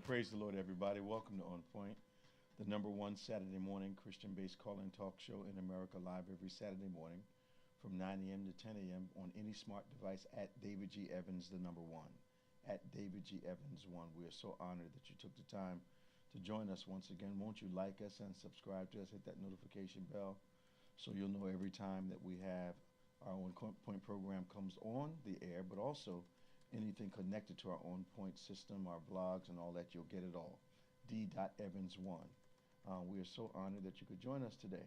Praise the Lord, everybody. Welcome to On Point, the number one Saturday morning Christian-based call-in talk show in America, live every Saturday morning from 9 a.m. to 10 a.m. on any smart device at David G. Evans, the number one. At David G. Evans 1. We are so honored that you took the time to join us once again. Won't you like us and subscribe to us? Hit that notification bell so you'll know every time that we have our On Point program comes on the air, but also anything connected to our On Point system, our blogs, and all that, you'll get it all. D.Evans1. We are so honored that you could join us today.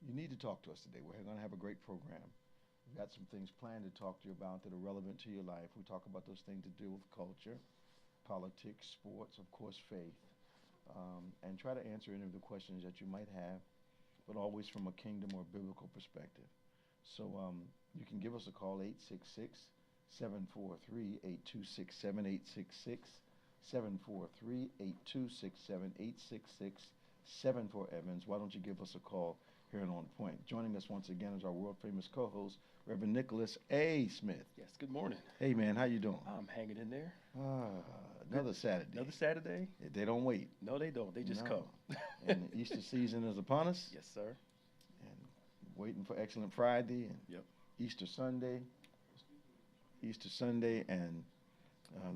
You need to talk to us today. We're going to have a great program. We've got some things planned to talk to you about that are relevant to your life. We talk about those things that deal with culture, politics, sports, of course, faith, and try to answer any of the questions that you might have, but always from a kingdom or biblical perspective. So you can give us a call, 866-743-8267-866-743-8267-866-74 Evans. Why don't you give us a call here in On Point? Joining us once again is our world-famous co-host, Reverend Nicholas A. Smith. Yes, good morning. Hey, man, how you doing? I'm hanging in there. Another Saturday. Another Saturday? They don't wait. No, they don't. They just come. And the Easter season is upon us. Yes, sir. And waiting for Excellent Friday and Yep. Easter Sunday, and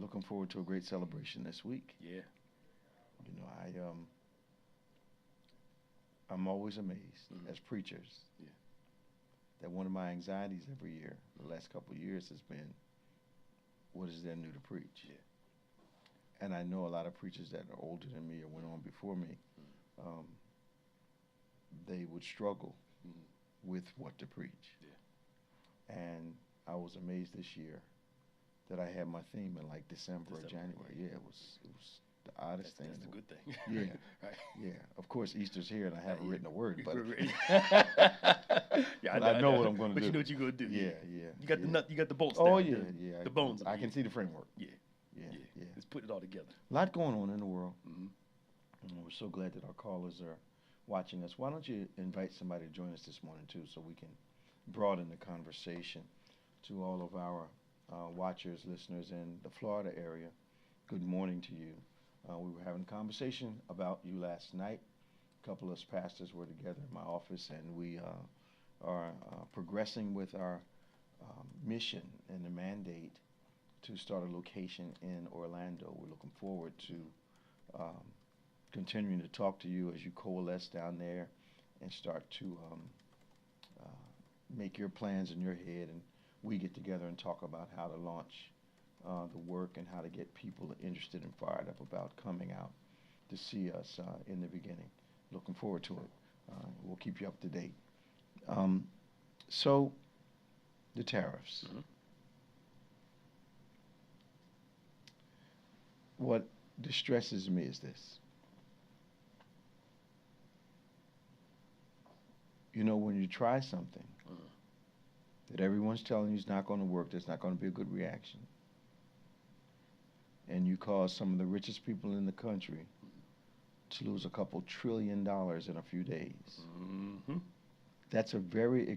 looking forward to a great celebration this week. Yeah. You know, I'm always amazed as preachers that one of my anxieties every year, the last couple of years, has been, what is there new to preach? Yeah. And I know a lot of preachers that are older than me or went on before me, they would struggle with what to preach. Yeah. And I was amazed this year that I had my theme in like December or January. Yeah, it was the oddest thing. That's a good thing. Yeah. Right. Yeah. Of course, Easter's here and I haven't written a word, but yeah, I know what I'm going to do. But you know what you're going to do. Yeah. You got the nut. You got the bolts. Oh, down, yeah. The bones. I can see the framework. Yeah. Let's put it all together. A lot going on in the world. Mm-hmm. And we're so glad that our callers are watching us. Why don't you invite somebody to join us this morning, too, so we can broaden the conversation to all of our watchers, listeners in the Florida area. Good morning to you. We were having a conversation about you last night. A couple of us pastors were together in my office, and we are progressing with our mission and the mandate to start a location in Orlando. We're looking forward to continuing to talk to you as you coalesce down there and start to make your plans in your head, and we get together and talk about how to launch the work and how to get people interested and fired up about coming out to see us in the beginning. Looking forward to it. We'll keep you up to date. So, the tariffs. Mm-hmm. What distresses me is this. You know, when you try something that everyone's telling you is not going to work, there's not going to be a good reaction, and you cause some of the richest people in the country to lose a couple $1 trillion in a few days. Mm-hmm. That's a very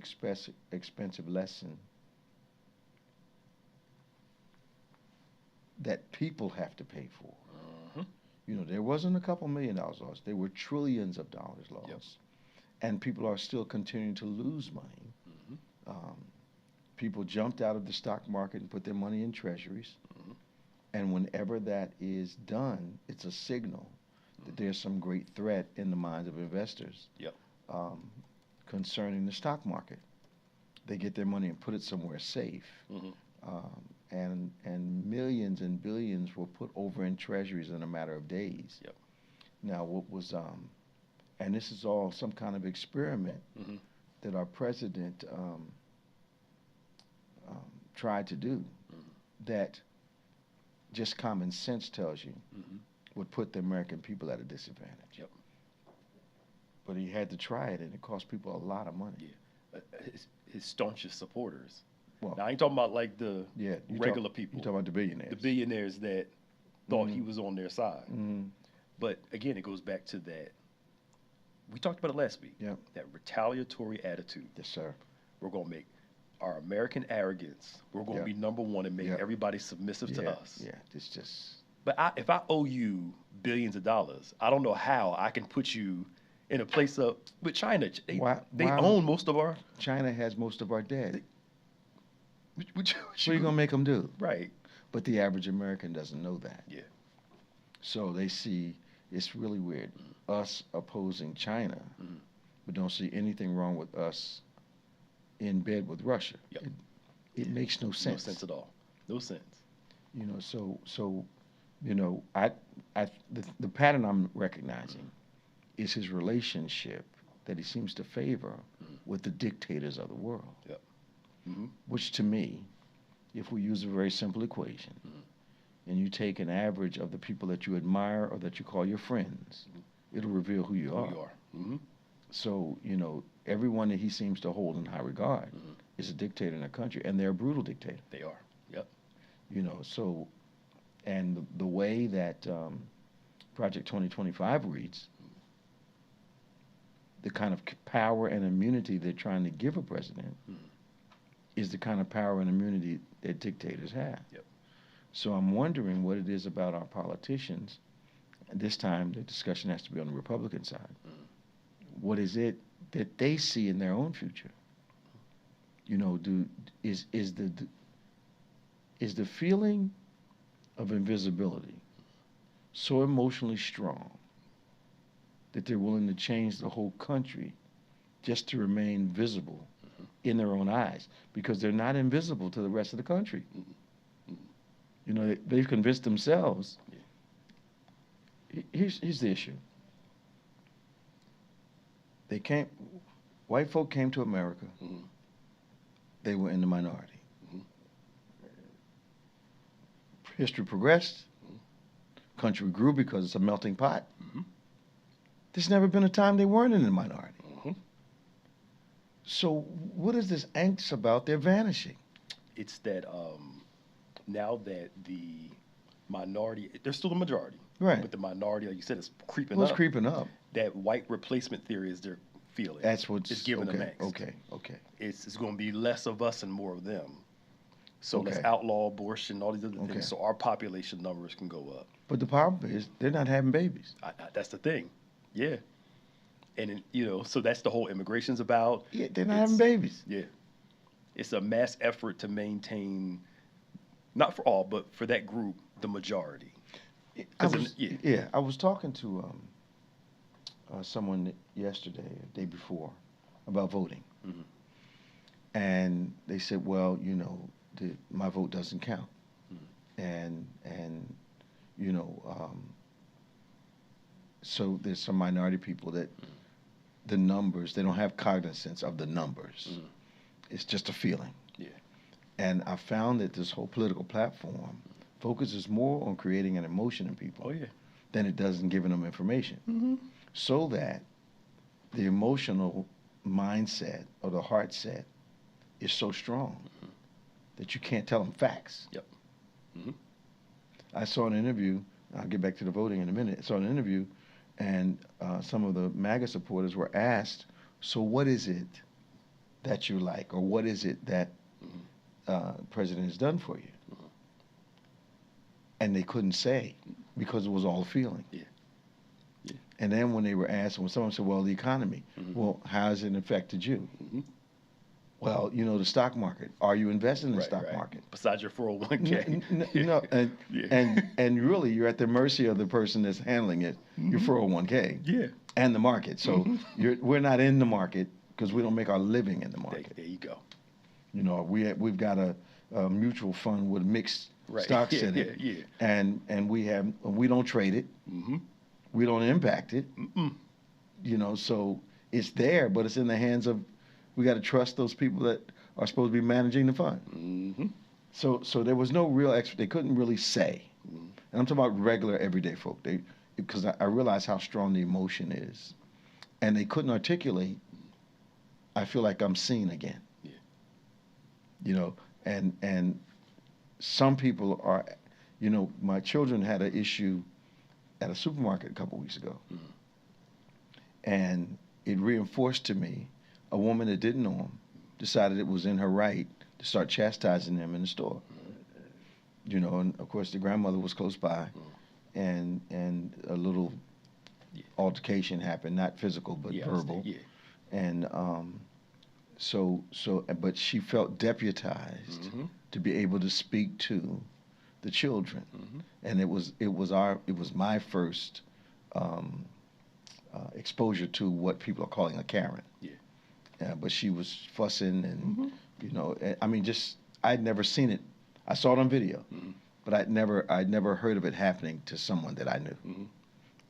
expensive lesson that people have to pay for. You know, there wasn't a couple $1 million lost. There were trillions of dollars lost. Yep. And people are still continuing to lose money. People jumped out of the stock market and put their money in treasuries. And whenever that is done, it's a signal that there's some great threat in the minds of investors concerning the stock market. They get their money and put it somewhere safe. And millions and billions were put over in treasuries in a matter of days. Yep. Now, what was, and this is all some kind of experiment that our president tried to do that just common sense tells you would put the American people at a disadvantage. Yep. But he had to try it, and it cost people a lot of money. Yeah. His staunchest supporters. Well, now, I ain't talking about like the regular people. You're talking about the billionaires. The billionaires that thought he was on their side. But again, it goes back to that. We talked about it last week. Yep. That retaliatory attitude. Yes, sir. We're going to make our American arrogance. We're going to be number one and make everybody submissive to us. Yeah, it's just But if I owe you billions of dollars, I don't know how I can put you in a place of with China. They own most of our. China has most of our debt. What are you gonna make them do? Right. But the average American doesn't know that. Yeah. So they see it's really weird. Us opposing China, but don't see anything wrong with us in bed with Russia. Yep. It makes no sense. No sense at all. No sense. You know, so you know, the pattern I'm recognizing is his relationship that he seems to favor with the dictators of the world. Yep. Which to me, if we use a very simple equation, and you take an average of the people that you admire or that you call your friends, it'll reveal who you are. So, you know, everyone that he seems to hold in high regard is a dictator in a country, and they're a brutal dictator. They are. Yep. You know, so, and the way that Project 2025 reads, the kind of power and immunity they're trying to give a president is the kind of power and immunity that dictators have. Yep. So I'm wondering what it is about our politicians, and this time the discussion has to be on the Republican side. What is it that they see in their own future? You know, is the feeling of invisibility so emotionally strong that they're willing to change the whole country just to remain visible in their own eyes, because they're not invisible to the rest of the country. You know, they've convinced themselves. Here's the issue. White folk came to America. They were in the minority. History progressed. Country grew because it's a melting pot. There's never been a time they weren't in the minority. So what is this angst about their vanishing? It's that now that the minority, they're still the majority. Right. But the minority, like you said, is creeping up. It's creeping up. That white replacement theory is they're feeling. That's what's giving them angst. Okay. It's going to be less of us and more of them. So let's outlaw abortion, all these other things, so our population numbers can go up. But the problem is they're not having babies. That's the thing. Yeah. And, you know, so that's the whole immigration's about. Yeah, they're not having babies. Yeah. It's a mass effort to maintain, not for all, but for that group, the majority. I was talking to someone yesterday, the day before, about voting. And they said, well, you know, my vote doesn't count. And you know, so there's some minority people that the numbers, they don't have cognizance of the numbers. It's just a feeling. Yeah. And I found that this whole political platform focuses more on creating an emotion in people than it does in giving them information. So that the emotional mindset or the heart set is so strong that you can't tell them facts. Yep. I saw an interview, I'll get back to the voting in a minute. I saw an interview, and some of the MAGA supporters were asked, so what is it that you like, or what is it that the president has done for you? And they couldn't say, because it was all feeling. And then when they were asked, when someone said, well, the economy, well, how has it affected you? Well, you know, the stock market. Are you investing in the stock market? Besides your 401k. No, and really, you're at the mercy of the person that's handling it, your 401k. Yeah. And the market. So we're not in the market because we don't make our living in the market. There you go. You know, we've got a mutual fund with mixed stocks in it. And we don't trade it. We don't impact it. You know, so it's there, but it's in the hands of, we got to trust those people that are supposed to be managing the fund. So there was no real they couldn't really say. And I'm talking about regular, everyday folk. Because I realized how strong the emotion is. And they couldn't articulate, I feel like I'm seen again. You know, and some people are, you know, my children had an issue at a supermarket a couple weeks ago. And it reinforced to me, a woman that didn't know him decided it was in her right to start chastising him in the store. you know, and of course the grandmother was close by, and a little altercation happened, not physical but verbal, and but she felt deputized to be able to speak to the children, and it was my first exposure to what people are calling a Karen. But she was fussing and you know, I mean, just I'd never seen it. I saw it on video, but I'd never heard of it happening to someone that I knew.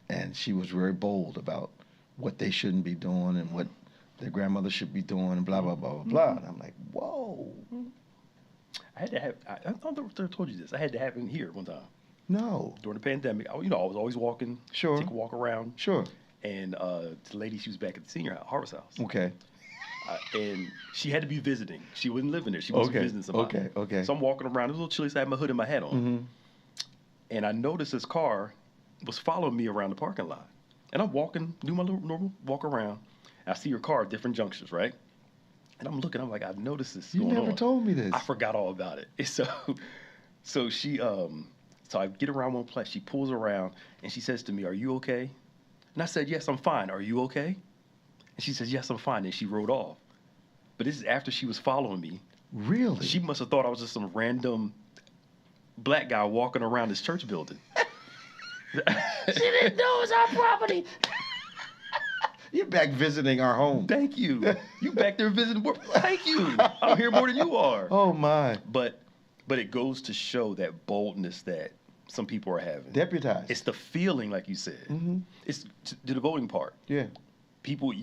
And she was very bold about what they shouldn't be doing and what their grandmother should be doing, and blah blah blah blah blah. And I'm like, whoa. I had to have. I thought I told you this. I had to happen here one time. No. During the pandemic, I was always walking. Sure. Take a walk around. Sure. And the lady, she was back at the senior Harvest House. Okay. And she had to be visiting. She wasn't living there. She was visiting somebody. Okay. So I'm walking around. It was a little chilly, so I had my hood and my hat on. And I noticed this car was following me around the parking lot. And I'm walking, do my little normal walk around. I see her car at different junctures, right? And I'm looking, I'm like, I've noticed this going on. You never told me this. I forgot all about it. And so she, so I get around one place, she pulls around, and she says to me, "Are you okay?" And I said, "Yes, I'm fine. Are you okay?" And she says, "Yes, I'm fine." And she rode off. But this is after she was following me. Really? She must have thought I was just some random black guy walking around this church building. She didn't know it was our property. You're back visiting our home. Thank you. You back there visiting. Thank you. I'm here more than you are. Oh my. But it goes to show that boldness that some people are having. Deputized. It's the feeling, like you said. It's the voting part. Yeah. People,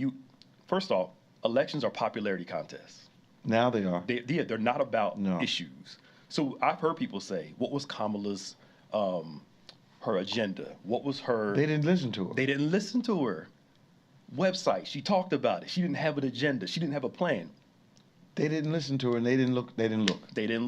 first off, elections are popularity contests. Now they are. They're not about issues. So I've heard people say, what was Kamala's her agenda? What was her? They didn't listen to her. They didn't listen to her. Website, she talked about it. She didn't have an agenda. She didn't have a plan. They didn't listen to her, and they didn't look. They didn't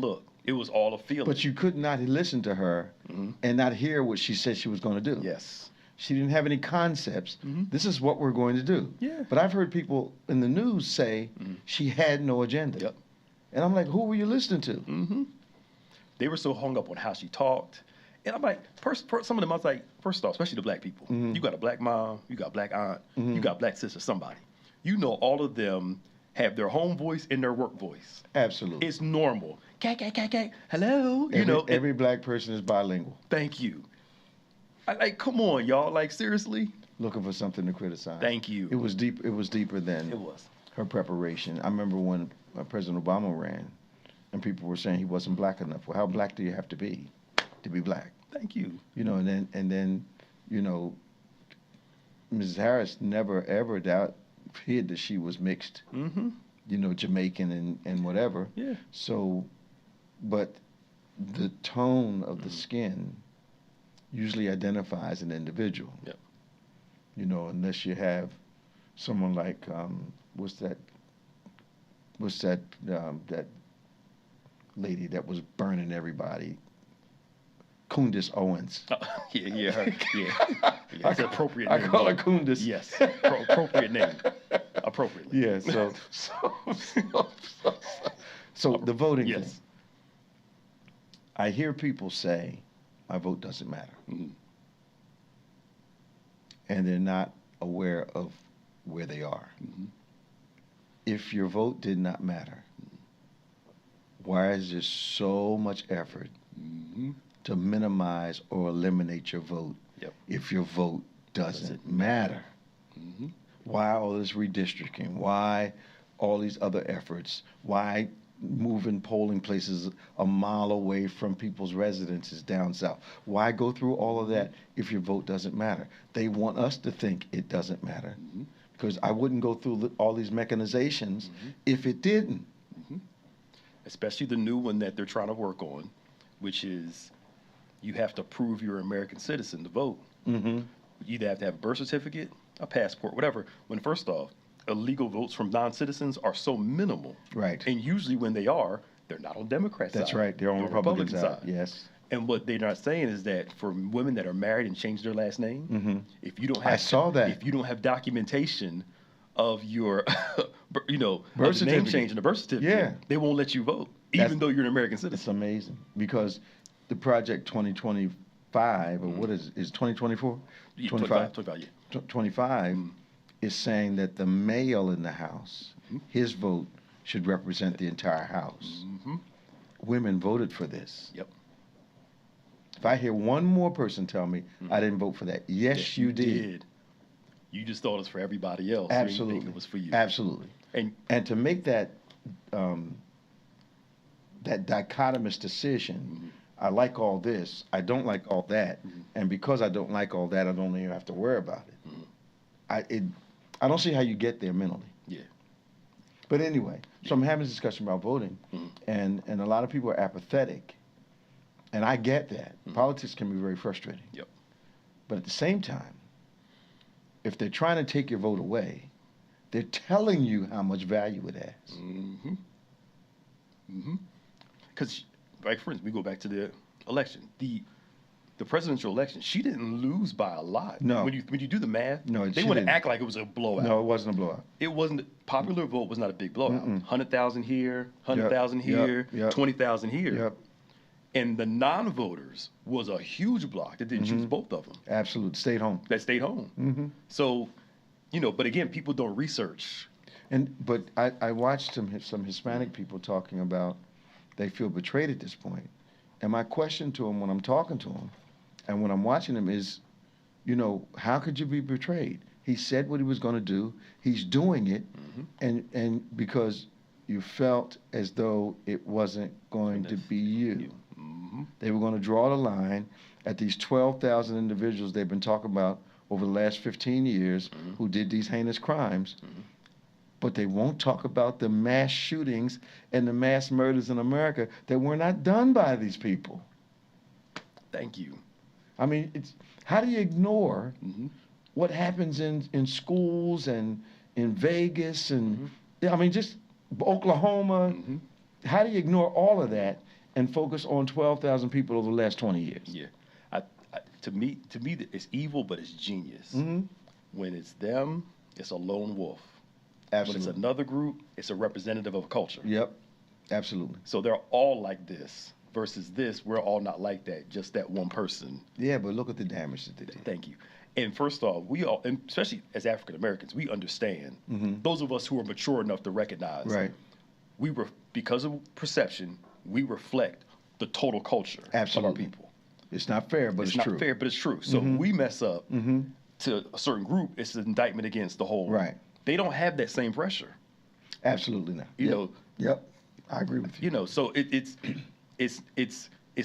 look. It was all a feeling. But you could not listen to her and not hear what she said she was going to do. Yes. She didn't have any concepts. This is what we're going to do. Yeah. But I've heard people in the news say she had no agenda. Yep. And I'm like, who were you listening to? They were so hung up on how she talked. And I'm like, some of them, I was like, first off, especially the black people, you got a black mom, you got a black aunt, you got a black sister, somebody. You know, all of them have their home voice and their work voice. Absolutely. It's normal. Hello. Every black person is bilingual. Thank you. Come on, y'all. Like, seriously? Looking for something to criticize. Thank you. It was deep. It was deeper than her preparation. I remember when President Obama ran, and people were saying he wasn't black enough. Well, how black do you have to be black? Thank you. You know, and then, you know, Mrs. Harris never ever hid that she was mixed. You know, Jamaican and whatever. Yeah. So, but the tone of the skin usually identifies an individual. Yep. You know, unless you have someone like what's that lady that was burning everybody? Kundis Owens. Her. That's an appropriate name. I call her Kundis. Yes. Appropriate name. Appropriately. Yeah. So the voting thing. I hear people say, "My vote doesn't matter," and they're not aware of where they are. If your vote did not matter, why is there so much effort to minimize or eliminate your vote if your vote doesn't matter? Why all this redistricting? Why all these other efforts? Why moving polling places a mile away from people's residences down south? Why go through all of that if your vote doesn't matter? They want us to think it doesn't matter, because I wouldn't go through all these mechanizations if it didn't. Especially the new one that they're trying to work on, which is you have to prove you're an American citizen to vote. You either have to have a birth certificate, a passport, whatever. When first off, illegal votes from non-citizens are so minimal. Right. And usually when they are, they're not on Democrats' side. That's right. They're on Republican side. Yes. And what they're not saying is that for women that are married and change their last name, if you don't have if you don't have documentation of your birth certificate, name change in the birth certificate, they won't let you vote, even though you're an American citizen. It's amazing, because the Project 2025, or what is 2024? Yeah, 25, yeah. 25 is saying that the male in the House, his vote should represent the entire House. Women voted for this. Yep. If I hear one more person tell me I didn't vote for that, yes, you did. You just thought it was for everybody else. Absolutely. You didn't think it was for you. Absolutely. And to make that that dichotomous decision, I like all this, I don't like all that, and because I don't like all that, I don't even have to worry about it. I don't see how you get there mentally. Yeah. But anyway, so I'm having a discussion about voting, and a lot of people are apathetic, and I get that. Politics can be very frustrating. Yep. But at the same time, if they're trying to take your vote away, they're telling you how much value it has. Because, like, for instance, we go back to the election. The presidential election, she didn't lose by a lot. No. When you do the math, No, they she want to didn't. act like it was a blowout. No, it wasn't a blowout. It wasn't. Popular vote was not a big blowout. 100,000 here, 100,000 here, 20,000 here. Yep. And the non-voters was a huge block that didn't choose both of them. Absolutely. Stayed home. That stayed home. So, but again, people don't research. But I watched some Hispanic people talking about they feel betrayed at this point. And my question to them when I'm talking to them and when I'm watching them is, how could you be betrayed? He said what he was going to do. He's doing it. And because you felt as though it wasn't going to be you. They were going to draw the line at these 12,000 individuals they've been talking about over the last 15 years who did these heinous crimes. But they won't talk about the mass shootings and the mass murders in America that were not done by these people. Thank you. I mean, how do you ignore what happens in schools and in Vegas and, just Oklahoma? How do you ignore all of that and focus on 12,000 people over the last 20 years? Yeah. To me, it's evil, but it's genius. When it's them, it's a lone wolf. Absolutely. When it's another group, it's a representative of a culture. Yep, absolutely. So they're all like this versus this, we're all not like that, just that one person. Yeah, but look at the damage that they did. Thank you. And first off, we all, and especially as African Americans, we understand, those of us who are mature enough to recognize, because of perception, we reflect the total culture of our people. It's not fair, but it's true. It's not fair, but it's true. So we mess up to a certain group, it's an indictment against the whole. Right. They don't have that same pressure. Absolutely not. Yep. I agree with you. So it's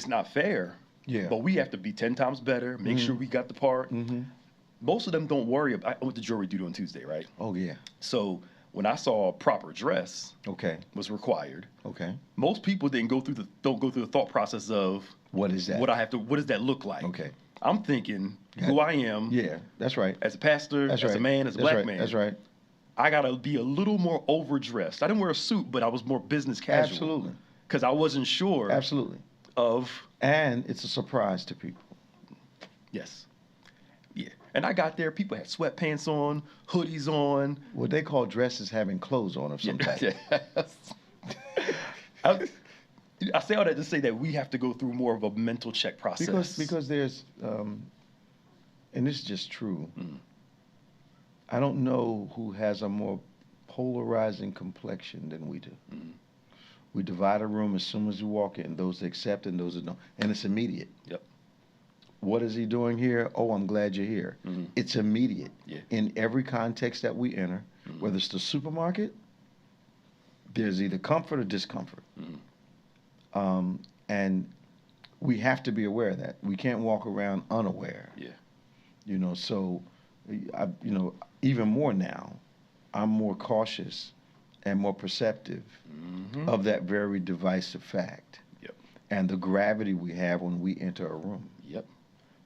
not fair. Yeah. But we have to be 10 times better, make sure we got the part. Most of them don't worry about. I went to jury duty on Tuesday, right? Oh, yeah. So when I saw proper dress was required, most people don't go through the thought process of what is that? What does that look like? Okay. I'm thinking who I am. Yeah, that's right. As a pastor, as a man, as a black man. That's right. I gotta be a little more overdressed. I didn't wear a suit, but I was more business casual. Absolutely. Because I wasn't sure. Absolutely. And it's a surprise to people. Yes. Yeah. And I got there, people had sweatpants on, hoodies on. What they call dresses having clothes on of some type. I say all that to say that we have to go through more of a mental check process. Because there's, and this is just true, I don't know who has a more polarizing complexion than we do. We divide a room as soon as we walk in, those that accept and those that don't. And it's immediate. Yep. What is he doing here? Oh, I'm glad you're here. It's immediate. Yeah. In every context that we enter, whether it's the supermarket, there's either comfort or discomfort. And we have to be aware of that. We can't walk around unaware. Yeah. So, even more now, I'm more cautious and more perceptive of that very divisive fact. Yep. And the gravity we have when we enter a room. Yep.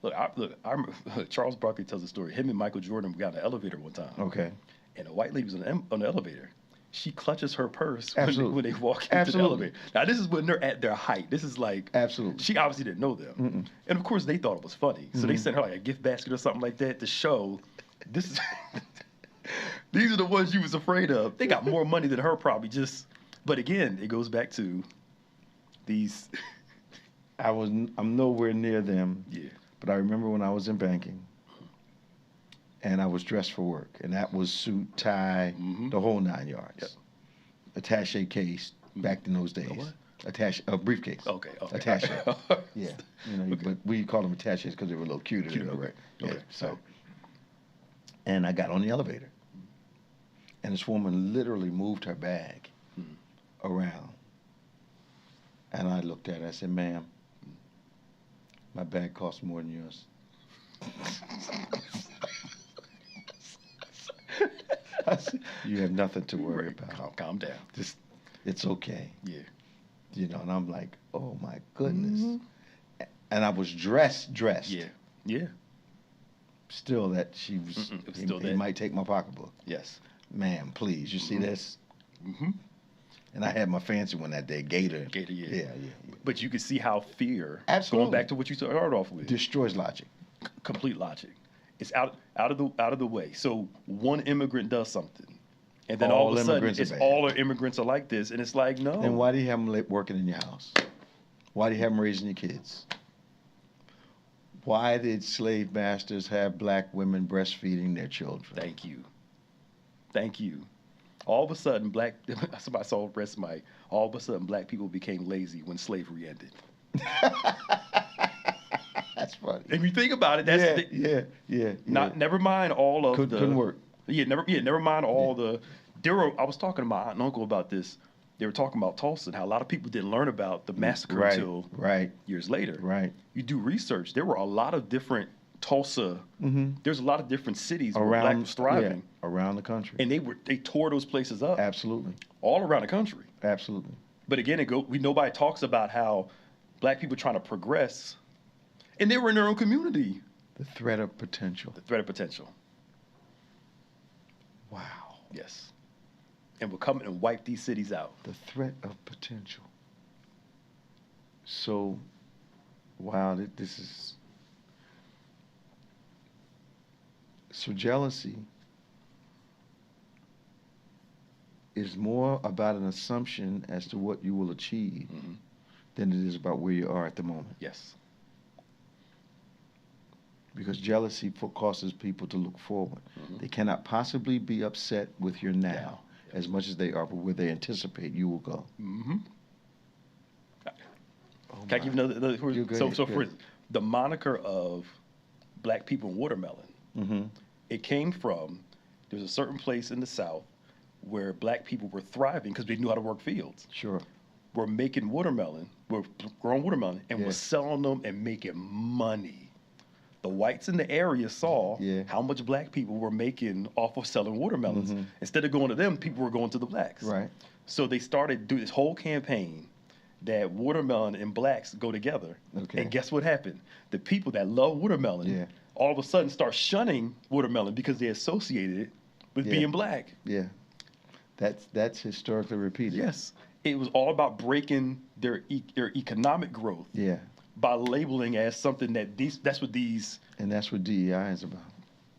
I remember Charles Barkley tells a story. Him and Michael Jordan got in an elevator one time. Okay. And a white lady was on the elevator. She clutches her purse when they walk into Absolutely. the elevator. Now, this is when they're at their height. This is like... Absolutely. She obviously didn't know them. And, of course, they thought it was funny. So they sent her like a gift basket or something like that to show this is... These are the ones you was afraid of. They got more money than her probably just... But, again, it goes back to these... I'm nowhere near them. Yeah. But I remember when I was in banking, and I was dressed for work, and that was suit, tie, the whole 9 yards. Yep. Attaché case back in those days. A briefcase. Okay. Attaché. Yeah. But we call them attachés because they were a little cuter. Right? Okay. Yeah. So, and I got on the elevator, and this woman literally moved her bag around, and I looked at her. I said, "Ma'am, my bag costs more than yours." I said, "You have nothing to worry about. Calm down. Just, it's okay." Yeah. And I'm like, "Oh my goodness!" And I was dressed. Yeah. Yeah. Still, that she was. He might take my pocketbook. Yes. Ma'am, please. You see this? And I had my fancy one that day, Gator. Yeah. But you can see how fear, Absolutely, going back to what you started off with, destroys logic. Complete logic. It's out of the way. So one immigrant does something, and then all of a sudden, it's all our immigrants are like this, and it's like, no. Then why do you have them working in your house? Why do you have them raising your kids? Why did slave masters have black women breastfeeding their children? Thank you. All of a sudden, somebody saw breast mic. All of a sudden, black people became lazy when slavery ended. That's funny. If you think about it, that's never mind all of couldn't work. Never mind all the. I was talking to my aunt and uncle about this. They were talking about Tulsa and how a lot of people didn't learn about the massacre until years later. Right. You do research. There were a lot of different Tulsa. There's a lot of different cities where black was thriving around the country, and they tore those places up. Absolutely. All around the country. Absolutely. But again, nobody talks about how black people trying to progress, and they were in their own community. The threat of potential. Wow. Yes. And we'll come and wipe these cities out. The threat of potential. So, wow, this is... So jealousy is more about an assumption as to what you will achieve than it is about where you are at the moment. Yes. Because jealousy causes people to look forward. They cannot possibly be upset with your now as much as they are where they anticipate you will go. Can I give you another so for the moniker of black people in watermelon, it came from, there's a certain place in the South where black people were thriving because they knew how to work fields. Sure. We're making watermelon, we're growing watermelon, and we're selling them and making money. The whites in the area saw how much black people were making off of selling watermelons. Instead of going to them, people were going to the blacks. Right. So they started doing this whole campaign that watermelon and blacks go together. Okay. And guess what happened? The people that love watermelon all of a sudden start shunning watermelon because they associated it with being black. Yeah. That's historically repeated. Yes. It was all about breaking their economic growth. Yeah. By labeling as something that's what DEI is about.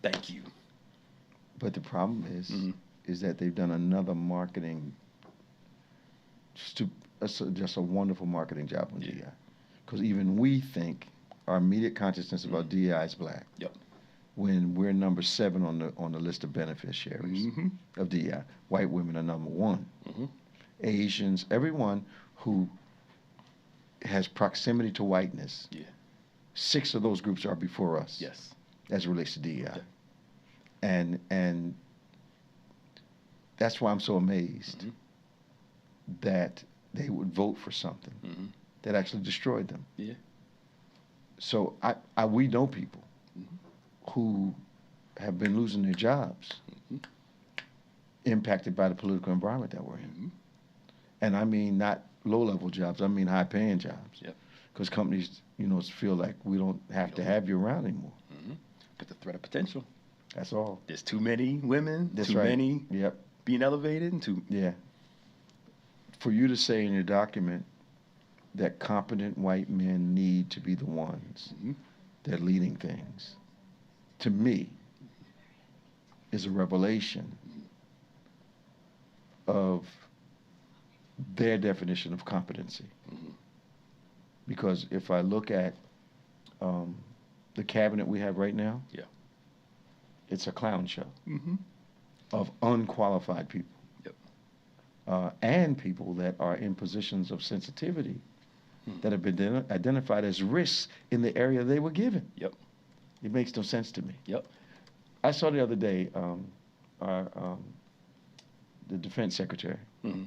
Thank you. But the problem is that they've done another marketing, just a wonderful marketing job on DEI. Because even we think our immediate consciousness about DEI is black. Yep. When we're number 7 on the list of beneficiaries of DEI. White women are number 1. Asians, everyone who has proximity to whiteness. 6 of those groups are before us. Yes. As it relates to DEI. And that's why I'm so amazed that they would vote for something that actually destroyed them. Yeah. So we know people who have been losing their jobs impacted by the political environment that we're in. And I mean not low-level jobs, I mean high-paying jobs. Because companies, feel like we don't have to have you around anymore. But the threat of potential. That's all. There's too many women, many being elevated, and for you to say in your document that competent white men need to be the ones that are leading things, to me, is a revelation of their definition of competency. Because if I look at the cabinet we have right now, Yeah. it's a clown show Mm-hmm. of unqualified people. Yep. And people that are in positions of sensitivity that have been identified as risks in the area they were given. Yep. It makes no sense to me. Yep. I saw the other day the defense secretary, Mm-hmm.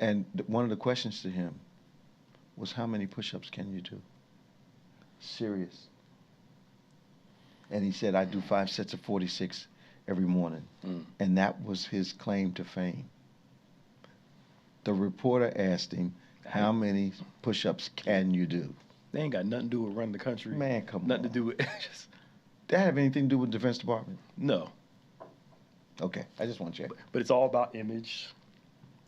and one of the questions to him was, how many push-ups can you do? Serious. And he said, I do 5 sets of 46 every morning. And that was his claim to fame. The reporter asked him, how many push-ups can you do? They ain't got nothing to do with running the country. Man, come on. Nothing to do with just That have anything to do with the Defense Department? no. Okay, I just want to check. But it's all about image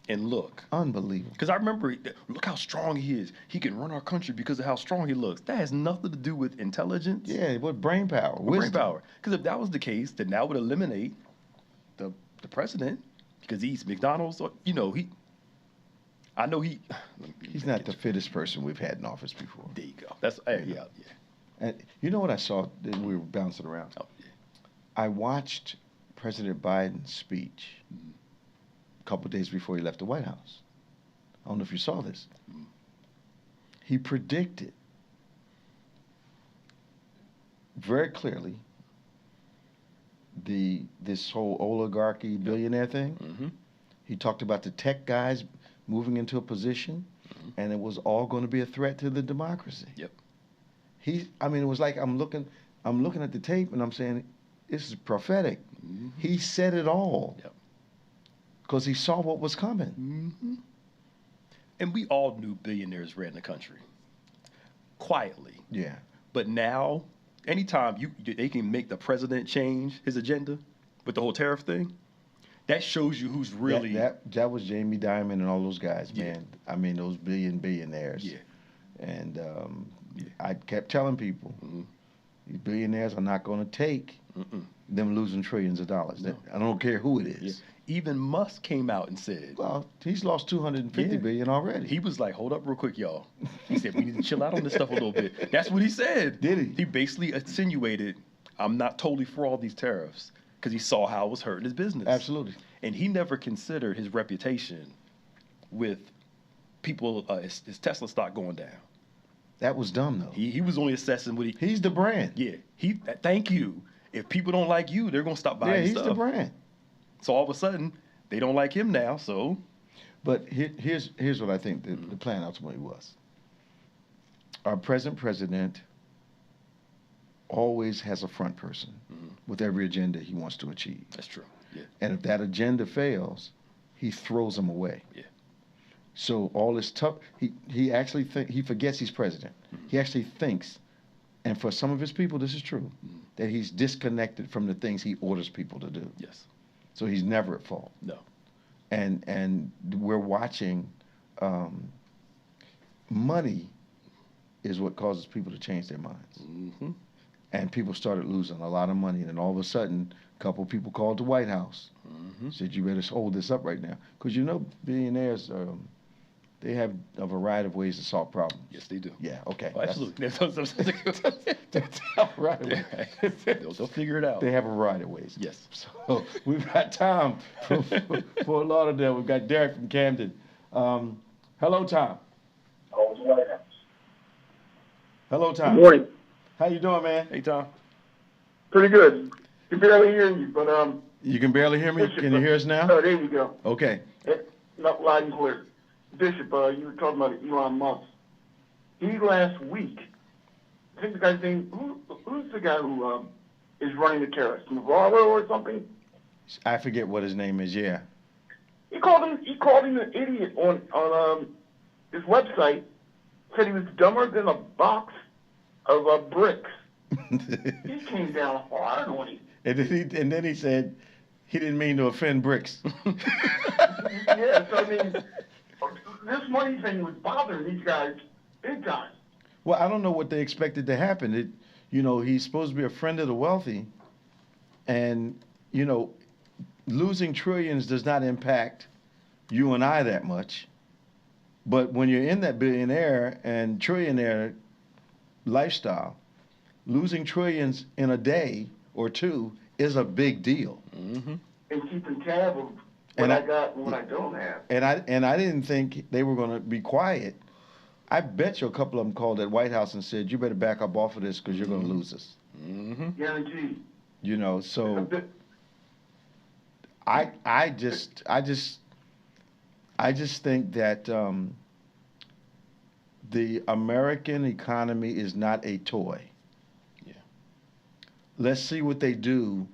and look. Unbelievable. Because I remember, look how strong he is. He can run our country because of how strong he looks. That has nothing to do with intelligence. Yeah, what brain power, Brain wisdom. power. Because if that was the case, then that would eliminate the president because he eats McDonald's. Or, you know, I know he. He's not the fittest person we've had in office before. There you go. That's yeah. And you know what I saw that we were bouncing around? Oh, yeah. I watched President Biden's speech a couple of days before he left the White House. I don't know if you saw this. He predicted very clearly this whole oligarchy billionaire thing. Mm-hmm. He talked about the tech guys moving into a position, and it was all going to be a threat to the democracy. Yep. I mean, it was like I'm looking at the tape and I'm saying, this is prophetic. Mm-hmm. He said it all. Yep. Because he saw what was coming. Mm-hmm. And we all knew billionaires ran the country quietly. Yeah. But now, anytime they can make the president change his agenda with the whole tariff thing, that shows you who's really That was Jamie Dimon and all those guys, Yeah. man. I mean, those billionaires. Yeah. And Yeah. I kept telling people, these billionaires are not going to take them losing trillions of dollars. No. I don't care who it is. Yeah. Even Musk came out and said, Well, he's lost $250 billion already. He was like, hold up real quick, y'all. He said, we need to chill out on this stuff a little bit. That's what he said. Did he? He basically insinuated, I'm not totally for all these tariffs because he saw how it was hurting his business. Absolutely. And he never considered his reputation with people, his Tesla stock going down. That was dumb, though. He was only assessing what He's the brand. Yeah. Thank you. If people don't like you, they're going to stop buying Yeah, he's stuff. the brand. So all of a sudden, they don't like him now, so. But here's what I think the plan ultimately was. Our present president always has a front person with every agenda he wants to achieve. That's true, yeah. And if that agenda fails, he throws them away. Yeah. So all this tough, he actually he forgets he's president. He actually thinks, and for some of his people, this is true, that he's disconnected from the things he orders people to do. Yes. So he's never at fault. No. And we're watching, money is what causes people to change their minds. Mm-hmm. And people started losing a lot of money, and then all of a sudden, a couple of people called the White House, said, you better hold this up right now. Because you know billionaires, they have a variety of ways to solve problems. Yes, they do. Yeah, okay. Oh, absolutely. Right. They'll figure it out. They have a variety of ways. Yes. So we've got Tom from Fort Lauderdale. We've got Derek from Camden. Hello, Tom. Hello, Tom. Good morning. How you doing, man? Hey, Tom. Pretty good. Can barely hear you, but You can barely hear me? Bishop, Can you hear us now? Oh, there you go. Okay. Not loud and clear. Bishop, you were talking about Elon Musk. He last week, I think the guy's name, who's the guy who is running the tariffs? Navarro or something? I forget what his name is. Yeah. He called him an idiot on his website. Said he was dumber than a box of bricks. He came down hard on him. And then he said he didn't mean to offend bricks. Yeah, so I mean, this money thing was bothering these guys big time. Well, I don't know what they expected to happen. He's supposed to be a friend of the wealthy, and losing trillions does not impact you and I that much. But when you're in that billionaire and trillionaire lifestyle, losing trillions in a day or two is a big deal. Mm-hmm. And keeping tab of what I got and what I don't have. And I didn't think they were going to be quiet. I bet you a couple of them called that White House and said, "You better back up off of this because you're going to lose us." Mm-hmm. Guaranteed. You know, so I just think that the American economy is not a toy. Yeah. Let's see what they do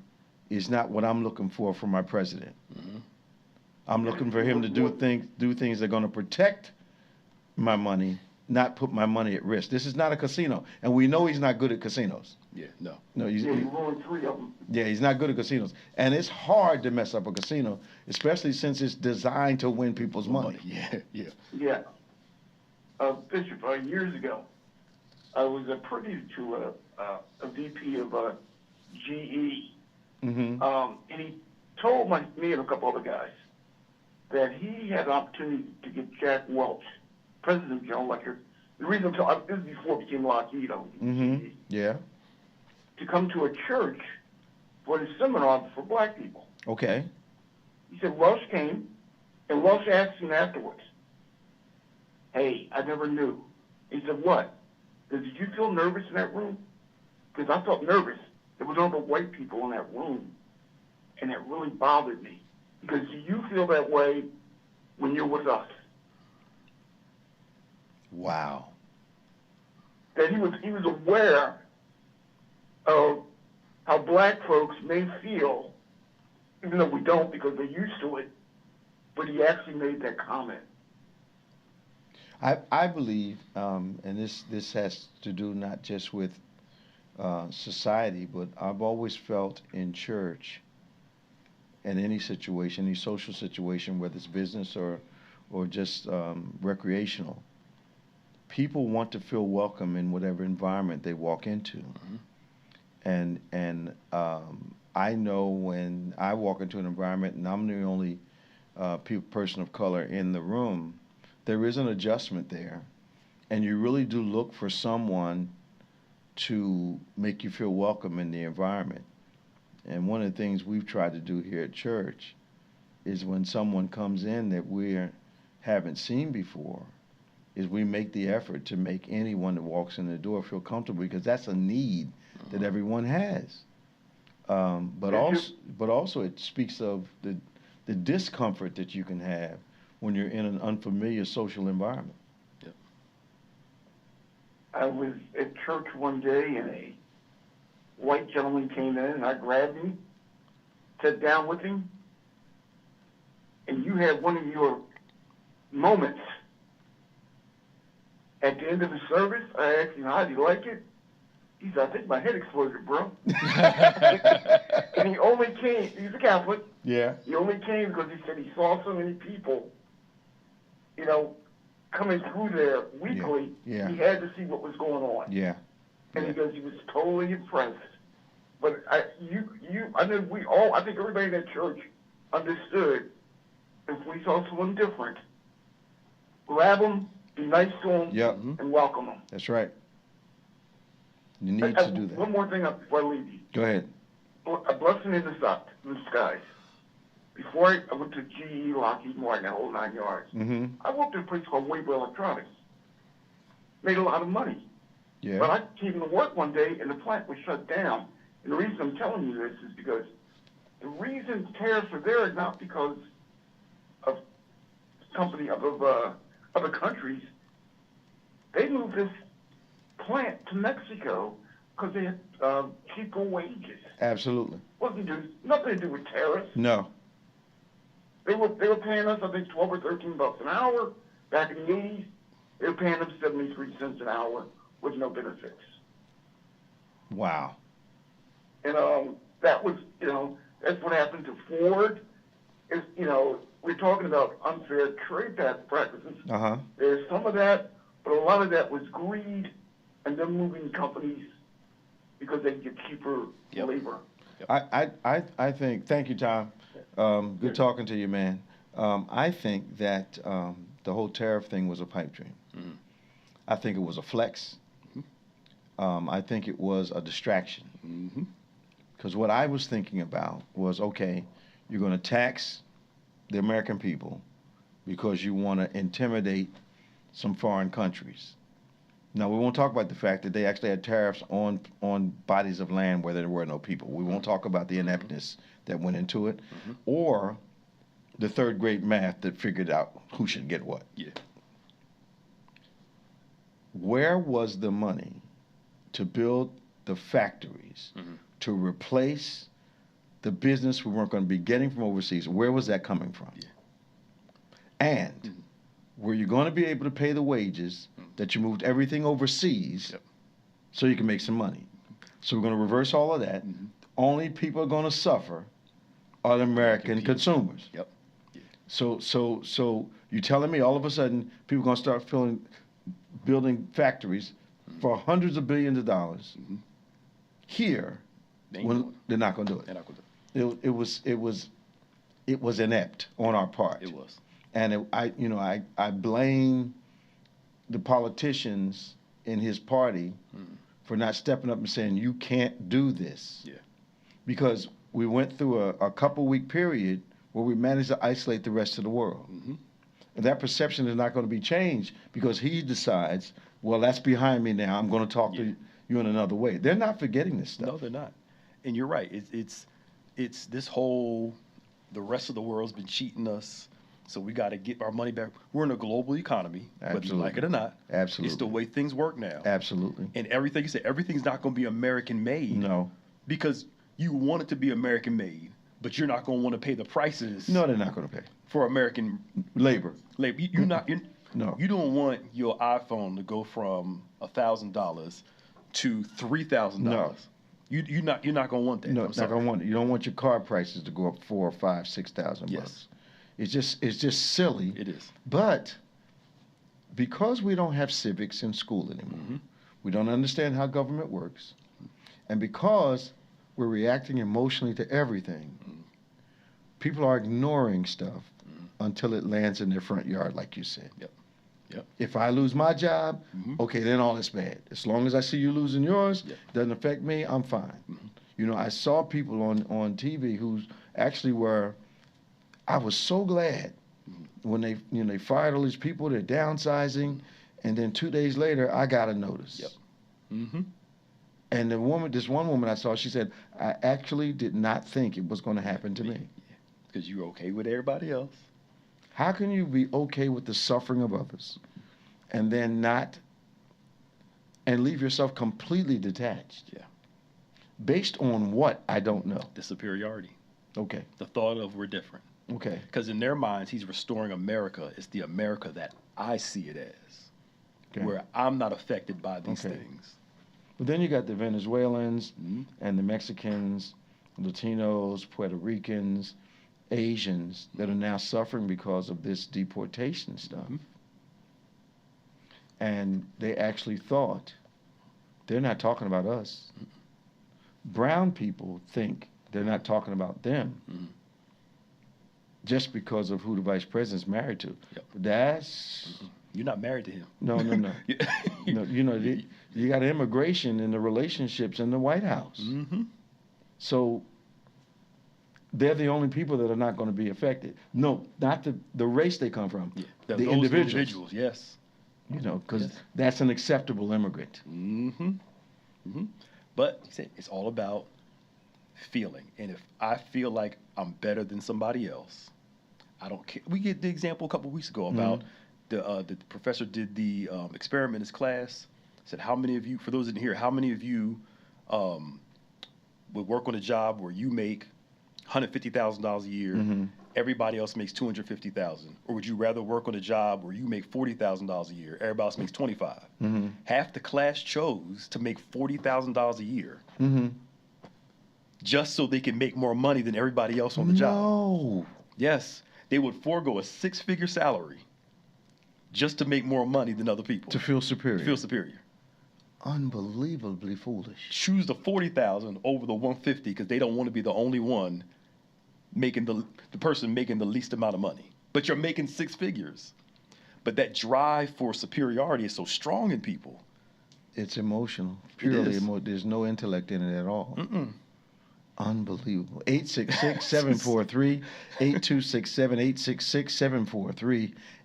is not what I'm looking for from my president. Mm-hmm. I'm looking for him to do things that are going to protect my money, not put my money at risk. This is not a casino, and we know he's not good at casinos. Yeah, no. No, he ruined 3 of them. Yeah, he's not good at casinos, and it's hard to mess up a casino, especially since it's designed to win people's money. Yeah, yeah. Yeah. Bishop, years ago, I was privy to a VP of GE, Mm-hmm. and he told me and a couple other guys that he had an opportunity to get Jack Welch, President John Lecter. The reason this is before it became Lockheed, Mm-hmm. Yeah. to come to a church for the seminar for black people. Okay. He said Welch came, and Welch asked him afterwards, "Hey, I never knew." He said, "What? Did you feel nervous in that room?" Because I felt nervous. There was all the white people in that room, and it really bothered me. Because do you feel that way when you're with us? Wow. That he was aware of how black folks may feel, even though we don't because we're used to it, but he actually made that comment. I believe, and this has to do not just with society, but I've always felt in church, in any situation, any social situation, whether it's business or just recreational, people want to feel welcome in whatever environment they walk into. Mm-hmm. And I know when I walk into an environment and I'm the only person of color in the room, there is an adjustment there, and you really do look for someone to make you feel welcome in the environment. And one of the things we've tried to do here at church is when someone comes in that we haven't seen before, is we make the effort to make anyone that walks in the door feel comfortable, because that's a need that everyone has. But also it speaks of the discomfort that you can have when you're in an unfamiliar social environment. Yep. I was at church one day and a white gentleman came in and I grabbed him, sat down with him, and you had one of your moments. At the end of the service, I asked him, "How do you like it?" He said, "I think my head exploded, bro." And he only came, he's a Catholic. Yeah. He only came because he said he saw so many people, coming through there weekly. Yeah. He had to see what was going on. Yeah. And because he was totally impressed. But I think everybody in that church understood if we saw someone different, grab them, be nice to them, Yep. and welcome them. That's right. You need to do that. One more thing before I leave you. Go ahead. A blessing in disguise. Before I went to GE, Lockheed Martin, that whole 9 yards, Mm-hmm. I worked at a place called Weber Electronics. Made a lot of money. Yeah. But I came to work one day and the plant was shut down. And the reason I'm telling you this is because the reason tariffs are there is not because of other countries. They moved this plant to Mexico because they had cheaper wages. Absolutely. Nothing to do with tariffs. No. They were paying us, I think, $12 or $13 an hour back in the 80s. They were paying them 73 cents an hour with no benefits. Wow. And that was, that's what happened to Ford. We're talking about unfair trade practices. Uh-huh. There's some of that, but a lot of that was greed and them moving companies because they get cheaper labor. I think, thank you, Tom. Good talking to you, man. I think that the whole tariff thing was a pipe dream. Mm-hmm. I think it was a flex. I think it was a distraction. Because what I was thinking about was, okay, you're going to tax the American people because you want to intimidate some foreign countries. Now, we won't talk about the fact that they actually had tariffs on bodies of land where there were no people. We won't talk about the ineptness that went into it, or the third grade math that figured out who should get what. Yeah. Where was the money to build the factories to replace the business we weren't going to be getting from overseas? Where was that coming from? Yeah. And were you going to be able to pay the wages that you moved everything overseas so you can make some money? So we're going to reverse all of that. Only people are going to suffer are the American consumers. Yep. Yeah. So you're telling me all of a sudden people are going to start building factories for hundreds of billions of dollars here when they're not going to do it. They're not going to do it. It was inept on our part. It was. And I blame the politicians in his party for not stepping up and saying, you can't do this. Yeah. Because we went through a couple-week period where we managed to isolate the rest of the world. And that perception is not going to be changed because he decides, well, that's behind me now. I'm going to talk to you in another way. They're not forgetting this stuff. No, they're not. And you're right. It's this whole, the rest of the world's been cheating us, so we got to get our money back. We're in a global economy, whether you like it or not. Absolutely. It's the way things work now. Absolutely. And everything you say, everything's not going to be American made. No. Because you want it to be American made, but you're not going to want to pay the prices. No, they're not going to pay. For American labor. You're not. No. You don't want your iPhone to go from $1,000 to $3,000. No. You're not going to want that. No, not going to want it. You don't want your car prices to go up $4,000 or $5,000, $6,000 bucks. It's just silly. It is. But because we don't have civics in school anymore, we don't understand how government works, and because we're reacting emotionally to everything, people are ignoring stuff until it lands in their front yard, like you said. Yep. If I lose my job, okay, then all is bad. As long as I see you losing yours, doesn't affect me, I'm fine. I saw people on TV who actually were, I was so glad when they fired all these people, they're downsizing, and then 2 days later, I got a notice. And this one woman I saw, she said, I actually did not think it was going to happen to me. Because you're okay with everybody else. How can you be okay with the suffering of others and then and leave yourself completely detached? Yeah. Based on what? I don't know. The superiority. Okay. The thought of we're different. Okay. Because in their minds, he's restoring America. It's the America that I see it as, where I'm not affected by these things. But then you got the Venezuelans and the Mexicans, Latinos, Puerto Ricans, Asians that are now suffering because of this deportation stuff. And they actually thought, they're not talking about us. Brown people think they're not talking about them just because of who the vice president's married to. That's... You're not married to him. No. No, you got immigration and the relationships in the White House. So they're the only people that are not going to be affected. No, not the race they come from. The individuals. Yes. Because that's an acceptable immigrant. But he said it's all about feeling. And if I feel like I'm better than somebody else, I don't care. We get the example a couple weeks ago about the professor did the experiment in his class. Said, how many of you, for those in here, how many of you would work on a job where you make $150,000 a year, everybody else makes $250,000, or would you rather work on a job where you make $40,000 a year, everybody else makes $25,000? Half the class chose to make $40,000 a year, just so they can make more money than everybody else on the job. No. Yes, they would forego a 6-figure salary just to make more money than other people. To feel superior. Unbelievably foolish. Choose the $40,000 over the $150,000 because they don't want to be the only one making the person making the least amount of money. But you're making 6 figures. But that drive for superiority is so strong in people. It's emotional. Purely is. There's no intellect in it at all. Unbelievable. 866-743-8267,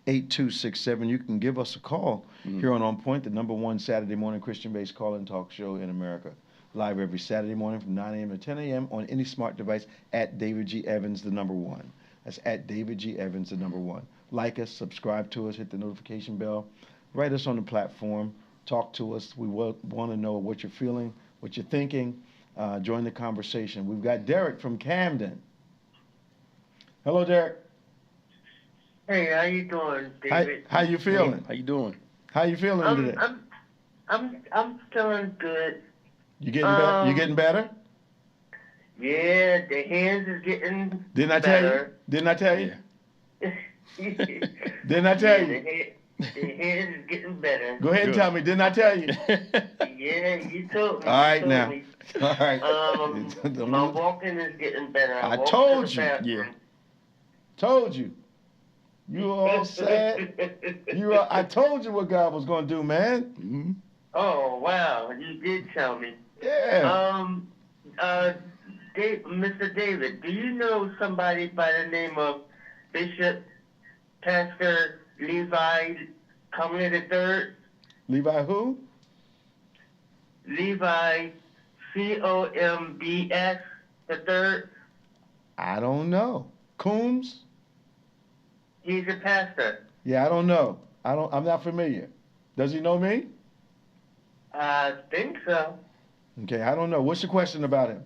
866-743-8267. You can give us a call here on Point, the number one Saturday morning Christian-based call-in talk show in America. Live every Saturday morning from 9 a.m. to 10 a.m. on any smart device at David G. Evans, the number one. That's at David G. Evans, the number one. Like us, subscribe to us, hit the notification bell, write us on the platform, talk to us. We want to know what you're feeling, what you're thinking. Join the conversation. We've got Derek from Camden. Hello, Derek. Hey, how you doing, David? How you feeling? Hey, how you doing? How you feeling today? I'm feeling good. You getting better? You getting better? Yeah, the hands is getting Didn't I better. tell you? Didn't I tell you? Yeah. Didn't I tell you? The hands is getting better. Go ahead and tell me. Didn't I tell you? Yeah, you told me. All right you told now. me. All right. My walking is getting better. I walk told to the you. bathroom. Yeah. Told you. You were all sad. I told you what God was going to do, man. Oh, wow. You did tell me. Yeah. Mr. David, do you know somebody by the name of Bishop Pastor Levi Comley III? Levi who? Levi Combs III. I don't know. Coombs? He's a pastor. Yeah, I don't know. I'm not familiar. Does he know me? I think so. Okay, I don't know. What's your question about him?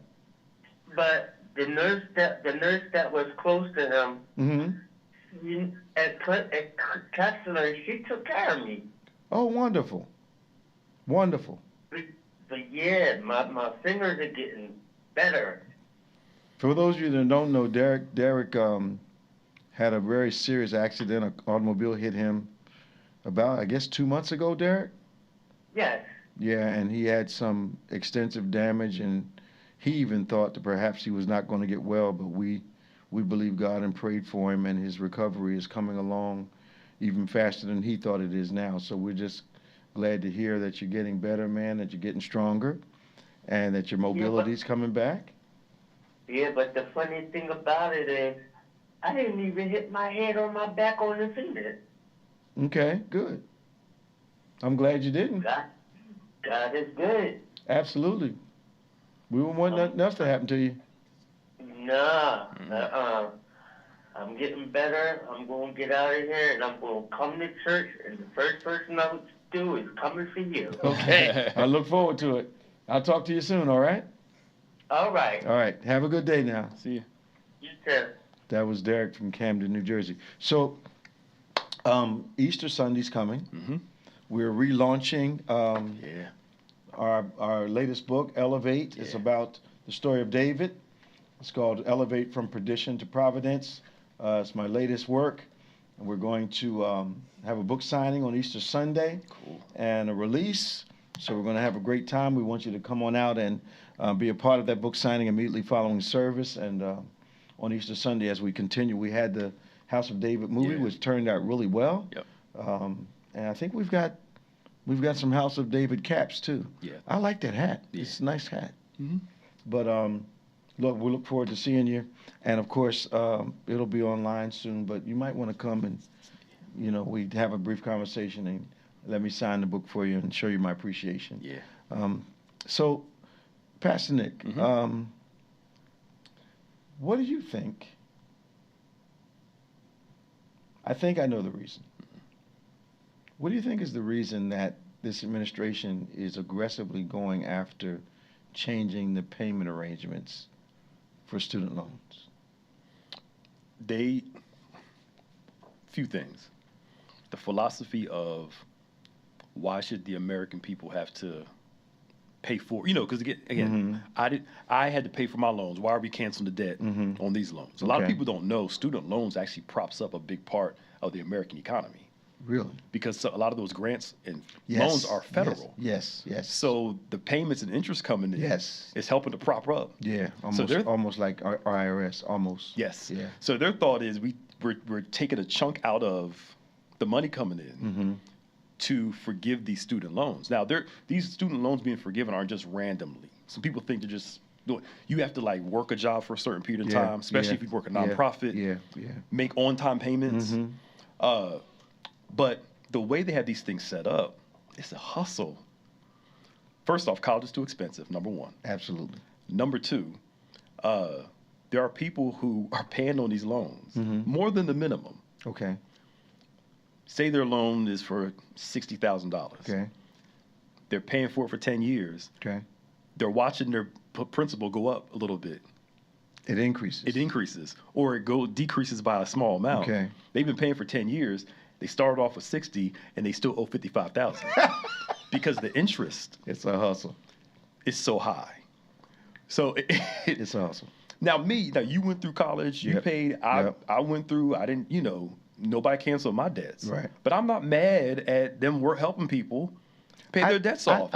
But the nurse that was close to him at Kessler, she took care of me. Oh, wonderful. Wonderful. But yeah, my fingers are getting better. For those of you that don't know, Derek had a very serious accident. An automobile hit him about, I guess, 2 months ago, Derek? Yes. Yeah, and he had some extensive damage, and he even thought that perhaps he was not going to get well, but we believe God and prayed for him, and his recovery is coming along even faster than he thought it is now. So we're just glad to hear that you're getting better, man, that you're getting stronger, and that your mobility's coming back. Yeah, but the funny thing about it is, I didn't even hit my head on my back on the cement. Okay, good. I'm glad you didn't. God is good. Absolutely. We wouldn't want nothing else to happen to you. Nah, I'm getting better. I'm going to get out of here, and I'm going to come to church, and the first person I'm going to do is coming for you. Okay. I look forward to it. I'll talk to you soon, all right? All right. All right. Have a good day now. See you. You too. That was Derek from Camden, New Jersey. So, Easter Sunday's coming. We're relaunching our latest book, Elevate. It's about the story of David. It's called Elevate from Perdition to Providence. It's my latest work. And we're going to have a book signing on Easter Sunday. Cool. And a release. So we're going to have a great time. We want you to come on out and be a part of that book signing immediately following service. And on Easter Sunday, as we continue, we had the House of David movie, which turned out really well. Yep. And I think we've got some House of David caps too. Yeah. I like that hat. Yeah. It's a nice hat. But look, we look forward to seeing you. And of course, it'll be online soon. But you might want to come and, we have a brief conversation and let me sign the book for you and show you my appreciation. Yeah. So, Pastor Nick, what do you think? I think I know the reason. What do you think is the reason that this administration is aggressively going after changing the payment arrangements for student loans? Few things. The philosophy of why should the American people have to pay for, because again, I had to pay for my loans. Why are we canceling the debt on these loans? A lot of people don't know student loans actually props up a big part of the American economy. Really? Because a lot of those grants and loans are federal. Yes. So the payments and interest coming in is helping to prop up. Yeah, almost like our IRS, almost. Yes. Yeah. So their thought is we're taking a chunk out of the money coming in to forgive these student loans. Now, these student loans being forgiven aren't just randomly. Some people think they're just doing. You have to like work a job for a certain period of time, especially if you work a nonprofit. Make on-time payments. But the way they have these things set up, it's a hustle. First off, college is too expensive, number one. Absolutely. Number two, there are people who are paying on these loans more than the minimum. Okay. Say their loan is for $60,000. Okay. They're paying for it for 10 years. Okay. They're watching their principal go up a little bit. It increases. Or it decreases by a small amount. Okay. They've been paying for 10 years. They started off with 60 and they still owe 55,000 because the interest. It's a hustle. Is so high. So it's a hustle. Now you went through college, you paid, I went through, I didn't, nobody canceled my debts. Right. But I'm not mad at them helping people pay their debts off.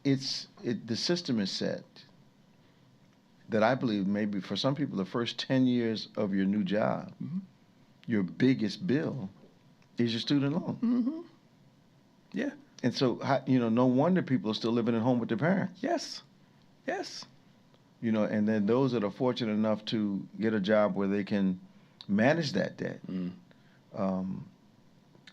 The system is set that I believe maybe for some people the first 10 years of your new job, your biggest bill is your student loan. Yeah. And so, no wonder people are still living at home with their parents. Yes. And then those that are fortunate enough to get a job where they can manage that debt.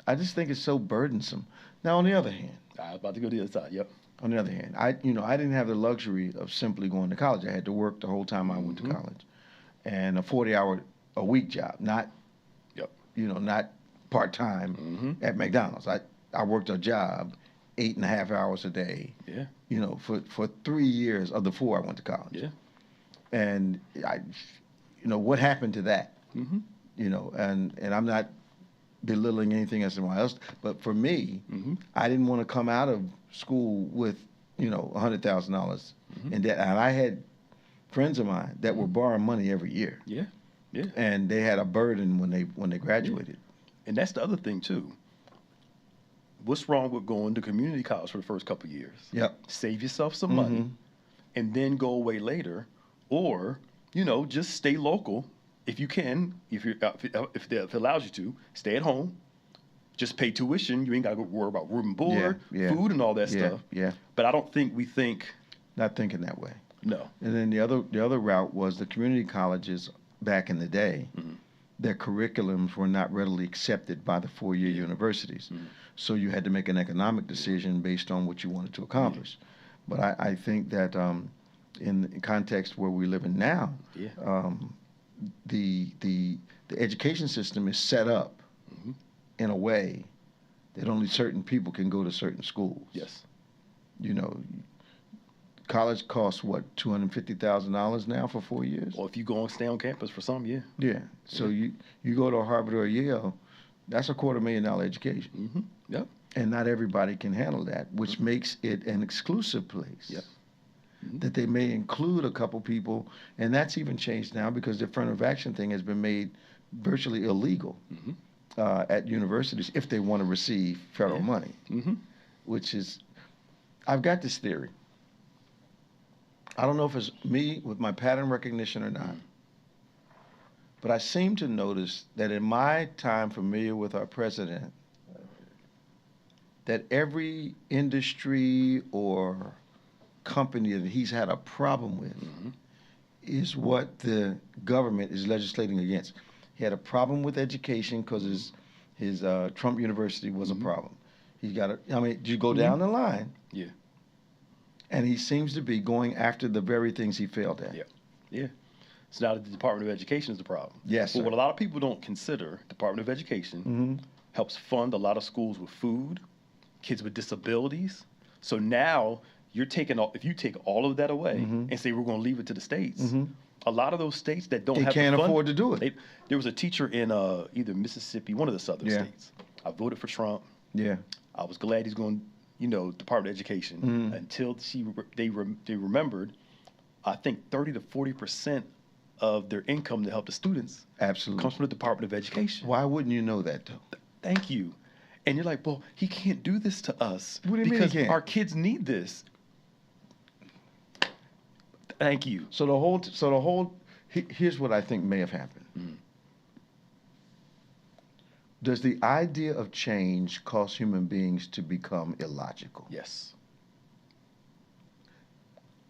I just think it's so burdensome. Now, on the other hand, I was about to go to the other side. Yep. On the other hand, I didn't have the luxury of simply going to college. I had to work the whole time I went to college, and a 40-hour-a-week job, not, not part-time at McDonald's. I worked a job 8.5 hours a day. Yeah. For 3 years of the 4 I went to college. Yeah. And what happened to that? And I'm not belittling anything as anyone else, but for me, I didn't want to come out of school with $100,000 in debt, and I had friends of mine that were borrowing money every year. Yeah. And they had a burden when they graduated. And that's the other thing too. What's wrong with going to community college for the first couple of years? Yep. Save yourself some money, and then go away later, or just stay local if you can. If it allows you to, stay at home. Just pay tuition. You ain't got to worry about room and board, food, and all that stuff. Yeah. But I don't think we think. Not thinking that way. No. And then the other route was the community colleges back in the day. Their curriculums were not readily accepted by the four-year universities. So you had to make an economic decision based on what you wanted to accomplish. But I think that in the context where we live in now, the education system is set up in a way that only certain people can go to certain schools. Yes. College costs what, $250,000 now for 4 years? Or if you go and stay on campus for some, Yeah. So you go to Harvard or Yale, that's a $250,000 education. Yep. And not everybody can handle that, which makes it an exclusive place. Yep. That they may include a couple people, and that's even changed now because the affirmative action thing has been made virtually illegal at universities if they want to receive federal money, which is, I've got this theory. I don't know if it's me with my pattern recognition or not, but I seem to notice that in my time familiar with our president, that every industry or company that he's had a problem with is what the government is legislating against. He had a problem with education because his Trump University was a problem. He's got you go down the line. Yeah. And he seems to be going after the very things he failed at. Yeah. It's not that the Department of Education is the problem. Yes, But what a lot of people don't consider, Department of Education helps fund a lot of schools with food, kids with disabilities. So now if you take all of that away and say we're going to leave it to the states, a lot of those states that don't they have can't the fund, afford to do it. There was a teacher in either Mississippi, one of the southern states. I voted for Trump. Yeah. I was glad he's going, Department of Education until they remembered, I think 30 to 40% of their income to help the students comes from the Department of Education. Why wouldn't you know that though? Thank you. And you're like, well, he can't do this to us because our kids need this. Thank you. So the whole here's what I think may have happened. Does the idea of change cause human beings to become illogical? Yes.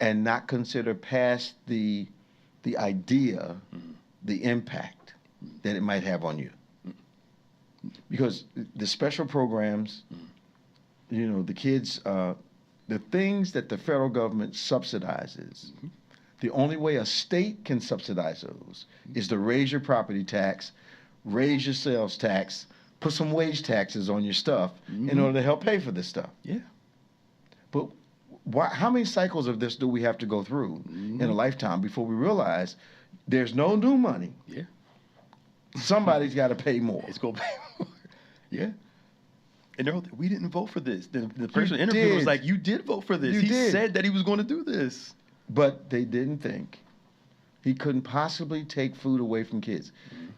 And not consider past the idea, the impact that it might have on you? Because the special programs, the kids, the things that the federal government subsidizes, the only way a state can subsidize those is to raise your property tax, raise your sales tax, put some wage taxes on your stuff in order to help pay for this stuff. Yeah. But how many cycles of this do we have to go through in a lifetime before we realize there's no new money? Yeah. Somebody's got to pay more. It's going to pay more. Yeah. And we didn't vote for this. The person interviewed was like, you did vote for this. He said that he was going to do this. But they didn't think he couldn't possibly take food away from kids.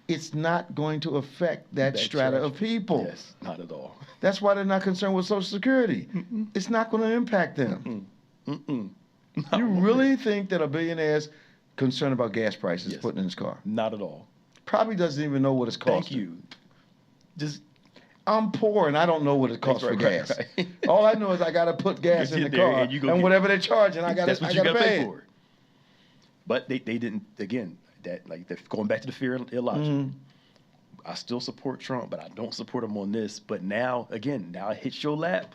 It's not going to affect that strata of people. Yes, not at all. That's why they're not concerned with Social Security. It's not going to impact them. You really think that a billionaire's concerned about gas prices putting in his car? Not at all. Probably doesn't even know what it's costing. Thank you. Just I'm poor and I don't know what it costs for gas. Right. All I know is I got to put gas in the car and whatever they're charging, I got to pay for it. But they didn't, again, going back to the fear of illogic. I still support Trump, but I don't support him on this. But now it hits your lap.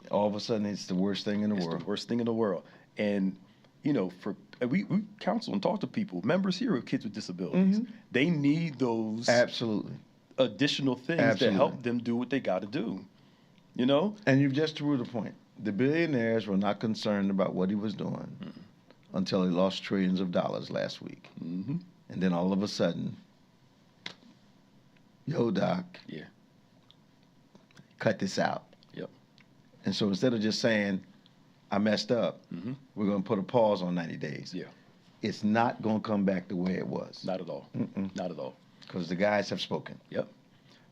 All of a sudden, it's the worst thing in the world. It's the worst thing in the world. And, we counsel and talk to people, members here with kids with disabilities. They need those additional things that help them do what they got to do. And you've just proved the point. The billionaires were not concerned about what he was doing until he lost trillions of dollars last week. And then all of a sudden, yo, Doc, cut this out. Yep. And so instead of just saying, I messed up, we're going to put a pause on 90 days. Yeah. It's not going to come back the way it was. Not at all. Not at all. Because the guys have spoken. Yep.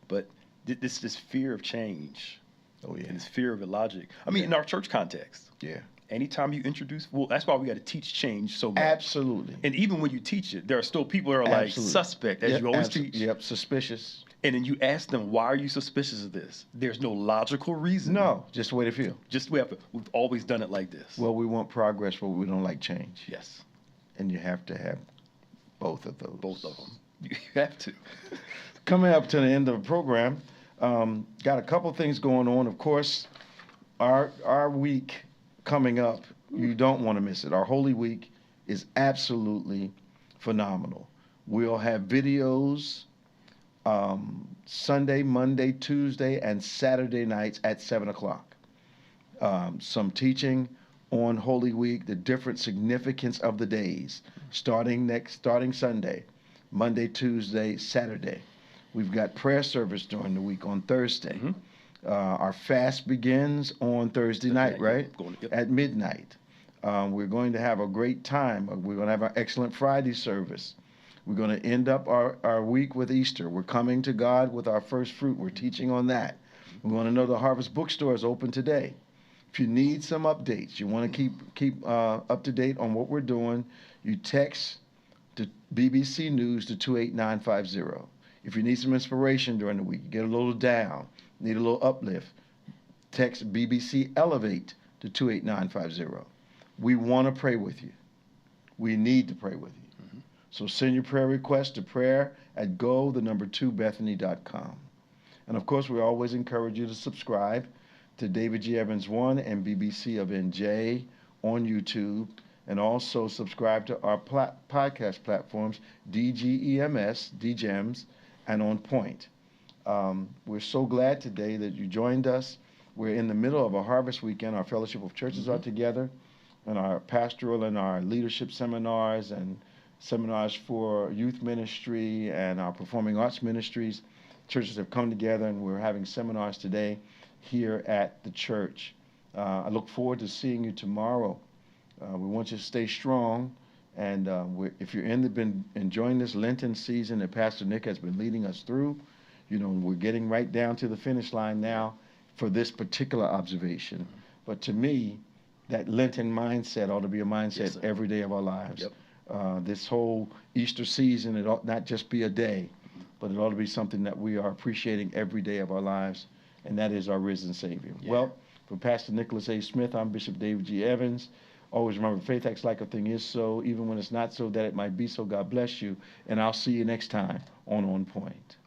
But this fear of change. Oh, yeah. And this fear of illogic. I mean, in our church context. Yeah. Anytime you introduce, that's why we got to teach change so much. Absolutely. And even when you teach it, there are still people that are like suspect, as you always teach. Yep, suspicious. And then you ask them, why are you suspicious of this? There's no logical reason. No, just the way they feel. We've always done it like this. Well, we want progress, but we don't like change. Yes. And you have to have both of those. Both of them. You have to. Coming up to the end of the program, got a couple things going on. Of course, our week coming up, you don't want to miss it. Our Holy Week is absolutely phenomenal. We'll have videos Sunday, Monday, Tuesday, and Saturday nights at 7 o'clock. Some teaching on Holy Week, the different significance of the days, starting Sunday, Monday, Tuesday, Saturday. We've got prayer service during the week on Thursday. Our fast begins on Thursday night, right? At midnight. We're going to have a great time. We're going to have our Excellent Friday service. We're going to end up our week with Easter. We're coming to God with our first fruit. We're teaching on that. We want to know the Harvest Bookstore is open today. If you need some updates, you want to keep up to date on what we're doing, you text to BBC News to 28950. If you need some inspiration during the week, you get a little down, need a little uplift, text BBC Elevate to 28950. We want to pray with you. We need to pray with you. So send your prayer request to prayer@go2bethany.com. And of course, we always encourage you to subscribe to David G. Evans 1 and BBC of NJ on YouTube, and also subscribe to our podcast platforms, DGEMS, DGEMS, and On Point. We're so glad today that you joined us. We're in the middle of a harvest weekend. Our fellowship of churches are together, and our pastoral and our leadership seminars and seminars for youth ministry and our performing arts ministries. Churches have come together, and we're having seminars today here at the church. I look forward to seeing you tomorrow. We want you to stay strong, and if you're been enjoying this Lenten season that Pastor Nick has been leading us through, we're getting right down to the finish line now for this particular observation. But to me, that Lenten mindset ought to be a mindset every day of our lives. This whole Easter season, it ought not just be a day, but it ought to be something that we are appreciating every day of our lives, and that is our risen Savior. Yeah. Well, for Pastor Nicholas A. Smith, I'm Bishop David G. Evans. Always remember, faith acts like a thing is so, even when it's not so, that it might be so. God bless you, and I'll see you next time on Point.